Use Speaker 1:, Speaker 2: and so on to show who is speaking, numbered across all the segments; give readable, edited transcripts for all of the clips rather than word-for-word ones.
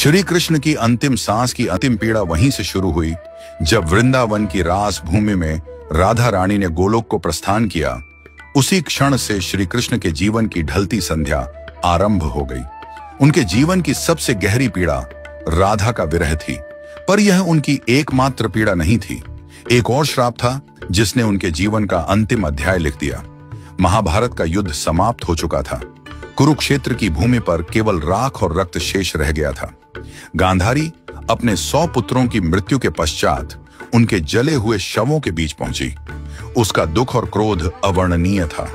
Speaker 1: श्री कृष्ण की अंतिम सांस की अंतिम पीड़ा वहीं से शुरू हुई जब वृंदावन की रास भूमि में राधा रानी ने गोलोक को प्रस्थान किया। उसी क्षण से श्री कृष्ण के जीवन की ढलती संध्या आरंभ हो गई। उनके जीवन की सबसे गहरी पीड़ा राधा का विरह थी, पर यह उनकी एकमात्र पीड़ा नहीं थी। एक और श्राप था जिसने उनके जीवन का अंतिम अध्याय लिख दिया। महाभारत का युद्ध समाप्त हो चुका था। कुरुक्षेत्र की भूमि पर केवल राख और रक्त शेष रह गया था। गांधारी अपने 100 पुत्रों की मृत्यु के पश्चात उनके जले हुए शवों के बीच पहुंची। उसका दुख और क्रोध अवर्णनीय था।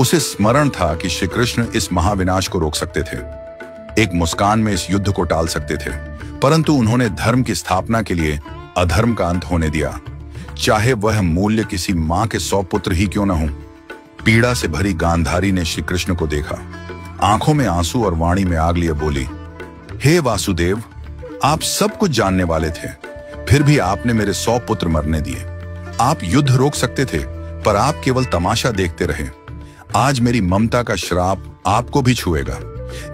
Speaker 1: उसे स्मरण था कि श्री कृष्ण इस महाविनाश को रोक सकते थे, एक मुस्कान में इस युद्ध को टाल सकते थे, परंतु उन्होंने धर्म की स्थापना के लिए अधर्म का अंत होने दिया, चाहे वह मूल्य किसी मां के 100 पुत्र ही क्यों न हो। पीड़ा से भरी गांधारी ने श्री कृष्ण को देखा, आंखों में आंसू और वाणी में आग लिए बोली, हे वासुदेव, आप सब कुछ जानने वाले थे, फिर भी आपने मेरे 100 पुत्र मरने दिए। आप युद्ध रोक सकते थे, पर आप केवल तमाशा देखते रहे। आज मेरी ममता का श्राप आपको भी छुएगा।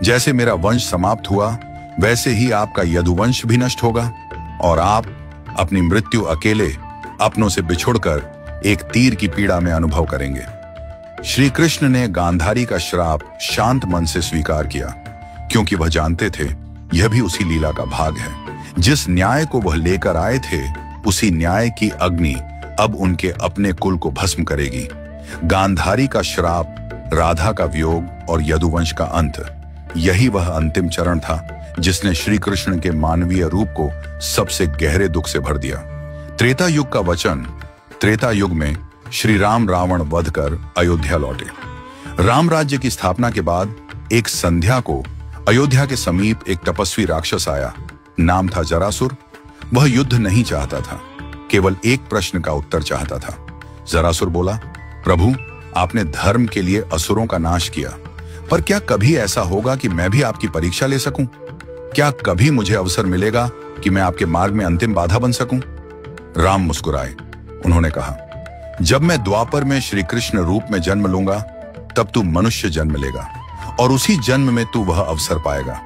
Speaker 1: जैसे मेरा वंश समाप्त हुआ, वैसे ही आपका यदुवंश भी नष्ट होगा और आप अपनी मृत्यु अकेले अपनों से बिछुड़कर एक तीर की पीड़ा में अनुभव करेंगे। श्री कृष्ण ने गांधारी का श्राप शांत मन से स्वीकार किया, क्योंकि वह जानते थे यह भी उसी लीला का भाग है। जिस न्याय को वह लेकर आए थे, उसी न्याय की अग्नि अब उनके अपने कुल को भस्म करेगी। गांधारी का श्राप, राधा का वियोग और यदुवंश का अंत, यही वह अंतिम चरण था जिसने श्री कृष्ण के मानवीय रूप को सबसे गहरे दुख से भर दिया। त्रेता युग का वचन। त्रेता युग में श्री राम रावण वध कर अयोध्या लौटे। राम राज्य की स्थापना के बाद एक संध्या को अयोध्या के समीप एक तपस्वी राक्षस आया। नाम था जरासुर। वह युद्ध नहीं चाहता था, केवल एक प्रश्न का उत्तर चाहता था। जरासुर बोला, प्रभु, आपने धर्म के लिए असुरों का नाश किया, पर क्या कभी ऐसा होगा कि मैं भी आपकी परीक्षा ले सकूं? क्या कभी मुझे अवसर मिलेगा कि मैं आपके मार्ग में अंतिम बाधा बन सकूं? राम मुस्कुराए। उन्होंने कहा, जब मैं द्वापर में श्री कृष्ण रूप में जन्म लूंगा, तब तू मनुष्य जन्म लेगा और उसी जन्म में तू वह अवसर पाएगा।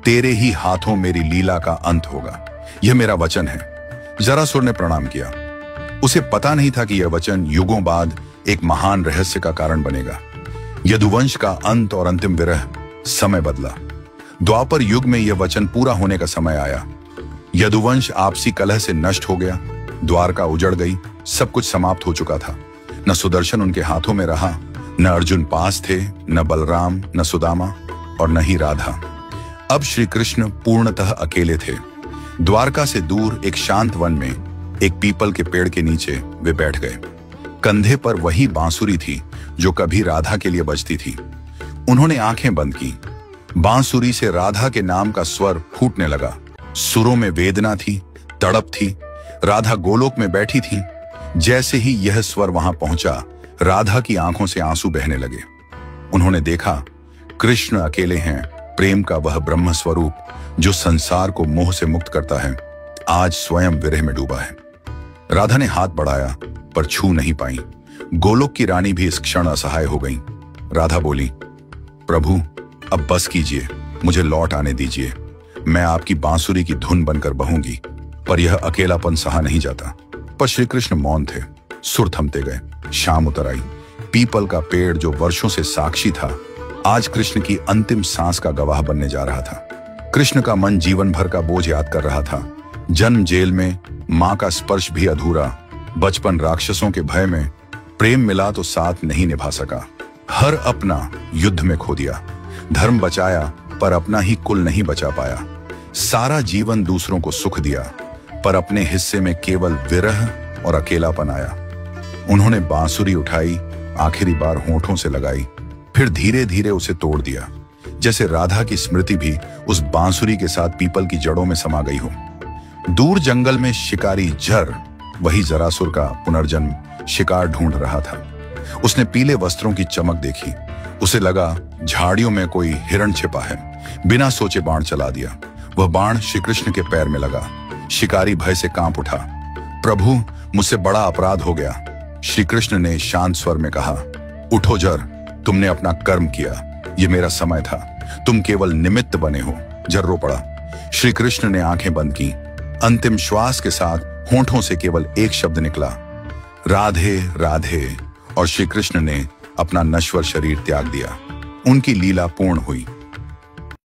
Speaker 1: तेरे ही हाथों मेरी लीला का अंत होगा। यह मेरा वचन है। जरासुर ने प्रणाम किया। उसे पता नहीं था कि यह वचन युगों बाद एक महान रहस्य का कारण बनेगा। यदुवंश का अंत और अंतिम विरह। समय बदला। द्वापर युग में यह वचन पूरा होने का समय आया। यदुवंश आपसी कलह से नष्ट हो गया। द्वारका उजड़ गई। सब कुछ समाप्त हो चुका था। न सुदर्शन उनके हाथों में रहा, न अर्जुन पास थे, न बलराम, न सुदामा और न ही राधा। अब श्री कृष्ण पूर्णतः अकेले थे। द्वारका से दूर एक शांत वन में एक पीपल के पेड़ के नीचे वे बैठ गए। कंधे पर वही बांसुरी थी जो कभी राधा के लिए बजती थी। उन्होंने आंखें बंद की। बांसुरी से राधा के नाम का स्वर फूटने लगा। सुरों में वेदना थी, तड़प थी। राधा गोलोक में बैठी थी। जैसे ही यह स्वर वहां पहुंचा, राधा की आंखों से आंसू बहने लगे। उन्होंने देखा, कृष्ण अकेले हैं। प्रेम का वह ब्रह्म स्वरूप जो संसार को मोह से मुक्त करता है, आज स्वयं विरह में डूबा है। राधा ने हाथ बढ़ाया, पर छू नहीं पाई। गोलोक की रानी भी इस क्षण असहाय हो गई। राधा बोली, प्रभु, अब बस कीजिए, मुझे लौट आने दीजिए। मैं आपकी बांसुरी की धुन बनकर बहूंगी। पर यह अकेलापन सहा नहीं जाता। पर श्री कृष्ण मौन थे। सुर थमते गए। शाम उतर आई। पीपल का पेड़ जो वर्षों से साक्षी था, आज कृष्ण की अंतिम सांस का गवाह बनने जा रहा था। कृष्ण का मन जीवन भर का बोझ याद कर रहा था। जन्म जेल में, मां का स्पर्श भी अधूरा, बचपन राक्षसों के भय में, प्रेम मिला तो साथ नहीं निभा सका। हर अपना युद्ध में खो दिया। धर्म बचाया, पर अपना ही कुल नहीं बचा पाया। सारा जीवन दूसरों को सुख दिया, पर अपने हिस्से में केवल विरह और अकेलापन आया। उन्होंने बांसुरी उठाई, आखिरी बार होंठों से लगाई, फिर धीरे धीरे उसे तोड़ दिया, जैसे राधा की स्मृति भी उस बांसुरी के साथ पीपल की जड़ों में समा गई हो। दूर जंगल में शिकारी जर, वही जरासुर का पुनर्जन्म, शिकार ढूंढ रहा था। उसने पीले वस्त्रों की चमक देखी। उसे लगा झाड़ियों में कोई हिरण छिपा है। बिना सोचे बाण चला दिया। वह बाण श्री कृष्ण के पैर में लगा। शिकारी भय से कांप उठा। प्रभु, मुझसे बड़ा अपराध हो गया। श्री कृष्ण ने शांत स्वर में कहा, उठो जर, तुमने अपना कर्म किया। ये मेरा समय था, तुम केवल निमित्त बने हो। जर रो पड़ा। श्री कृष्ण ने आंखें बंद की। अंतिम श्वास के साथ होंठों से केवल एक शब्द निकला, राधे राधे, और श्री कृष्ण ने अपना नश्वर शरीर त्याग दिया। उनकी लीला पूर्ण हुई।